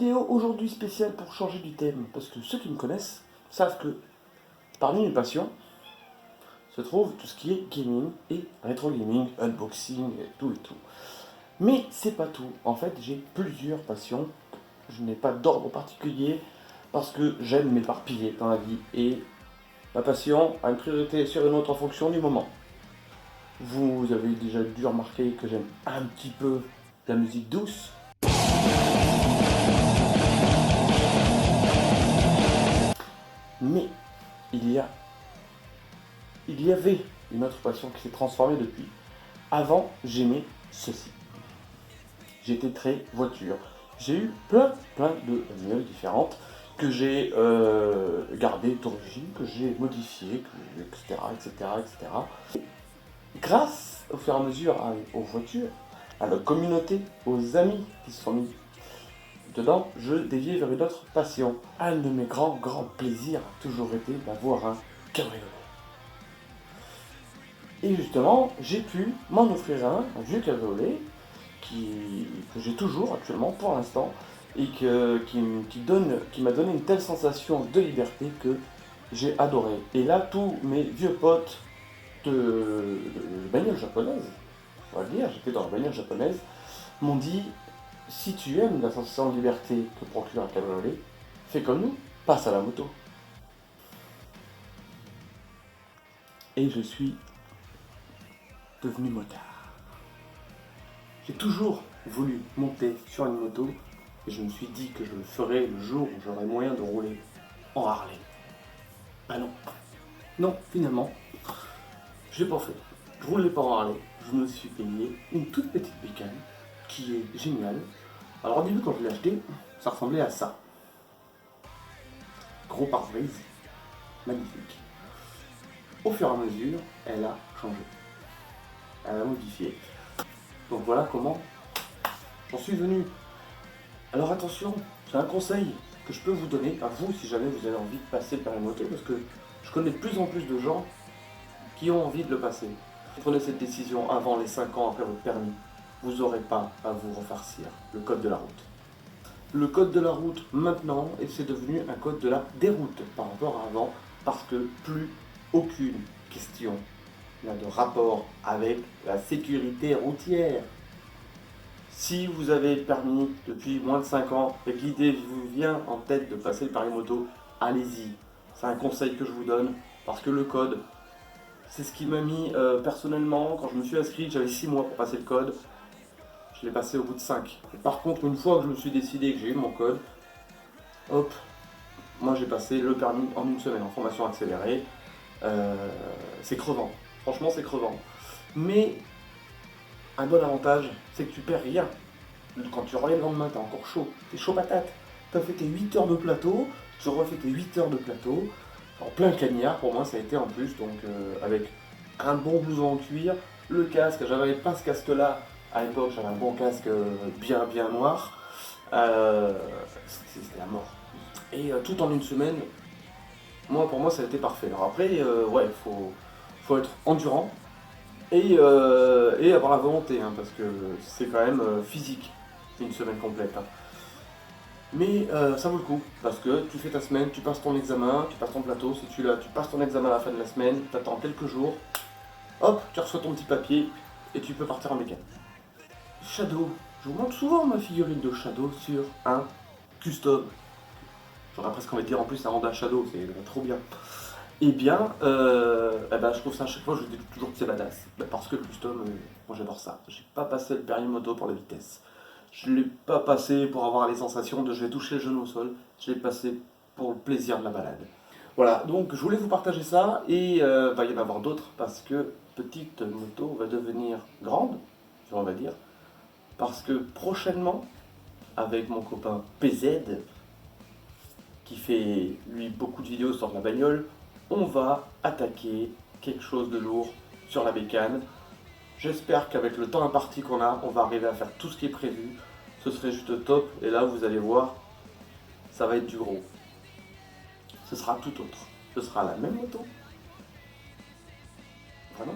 vidéo aujourd'hui spéciale pour changer du thème, parce que ceux qui me connaissent savent que parmi mes passions se trouve tout ce qui est gaming et rétro gaming, unboxing et tout. Mais c'est pas tout, en fait j'ai plusieurs passions, je n'ai pas d'ordre particulier parce que j'aime m'éparpiller dans la vie et ma passion a une priorité sur une autre en fonction du moment. Vous avez déjà dû remarquer que j'aime un petit peu la musique douce. Mais il y avait une autre passion qui s'est transformée depuis. Avant, j'aimais ceci. J'étais très voiture. J'ai eu plein de bagnoles différentes que j'ai gardées d'origine, que j'ai modifiées, etc. Grâce au fur et à mesure aux voitures, à la communauté, aux amis qui se sont mis dedans, je déviais vers une autre passion. Un de mes grands plaisirs a toujours été d'avoir un cabriolet. Et justement, j'ai pu m'en offrir un vieux cabriolet que j'ai toujours actuellement pour l'instant et qui m'a donné une telle sensation de liberté que j'ai adoré. Et là, tous mes vieux potes de bagnole japonaise, on va le dire, j'étais dans la bagnole japonaise, m'ont dit: si tu aimes la sensation de liberté que procure un cabriolet, fais comme nous, passe à la moto. Et je suis devenu motard. J'ai toujours voulu monter sur une moto et je me suis dit que je le ferais le jour où j'aurais moyen de rouler en Harley. Ah non. Non, finalement, je l'ai pas fait. Je roulais pas en Harley. Je me suis payé une toute petite bécane qui est géniale. Alors au début, quand je l'ai acheté, ça ressemblait à ça. Gros pare-brise, magnifique. Au fur et à mesure, elle a changé. Elle a modifié. Donc voilà comment j'en suis venu. Alors attention, c'est un conseil que je peux vous donner à vous si jamais vous avez envie de passer le permis moto, parce que je connais de plus en plus de gens qui ont envie de le passer. Prenez cette décision avant les 5 ans après votre permis. Vous n'aurez pas à vous refarcir le code de la route. Le code de la route maintenant, et c'est devenu un code de la déroute par rapport à avant, parce que plus aucune question n'a de rapport avec la sécurité routière. Si vous avez le permis depuis moins de 5 ans et que l'idée vous vient en tête de passer le permis moto, allez-y. C'est un conseil que je vous donne parce que le code, c'est ce qui m'a mis personnellement, quand je me suis inscrit, j'avais 6 mois pour passer le code. Je l'ai passé au bout de 5. Par contre, une fois que je me suis décidé et que j'ai eu mon code, hop, moi j'ai passé le permis en une semaine en formation accélérée. C'est crevant. Franchement, c'est crevant. Mais un bon avantage, c'est que tu perds rien. Quand tu reviens le lendemain, t'es encore chaud. T'es chaud patate. T'as fait tes 8 heures de plateau, tu refais tes 8 heures de plateau. En plein cagnard, pour moi, ça a été en plus. Donc, avec un bon blouson en cuir, le casque. J'avais pas ce casque-là à l'époque, j'avais un bon casque bien noir. C'était la mort. Et tout en une semaine, pour moi, ça a été parfait. Alors après, ouais, faut être endurant. Et avoir la volonté, hein, parce que c'est quand même physique, une semaine complète. Hein. Mais ça vaut le coup, parce que tu fais ta semaine, tu passes ton examen, tu passes ton plateau, si tu passes ton examen à la fin de la semaine, tu attends quelques jours, hop, tu reçois ton petit papier, et tu peux partir en mécanique. Shadow, je vous montre souvent ma figurine de Shadow sur un custom. J'aurais presque envie de dire en plus un Honda Shadow, c'est trop bien. Eh bien, je trouve ça à chaque fois, je dis toujours que c'est badass. Parce que le custom, moi j'adore ça. J'ai pas passé le permis moto pour la vitesse. Je l'ai pas passé pour avoir les sensations de je vais toucher le genou au sol. Je l'ai passé pour le plaisir de la balade. Voilà, donc je voulais vous partager ça et il va y en avoir d'autres parce que petite moto va devenir grande, on va dire. Parce que prochainement, avec mon copain PZ, qui fait lui beaucoup de vidéos sur la bagnole, on va attaquer quelque chose de lourd sur la bécane. J'espère qu'avec le temps imparti qu'on a, on va arriver à faire tout ce qui est prévu. Ce serait juste top. Et là, vous allez voir, ça va être du gros. Ce sera tout autre. Ce sera la même moto. Vraiment.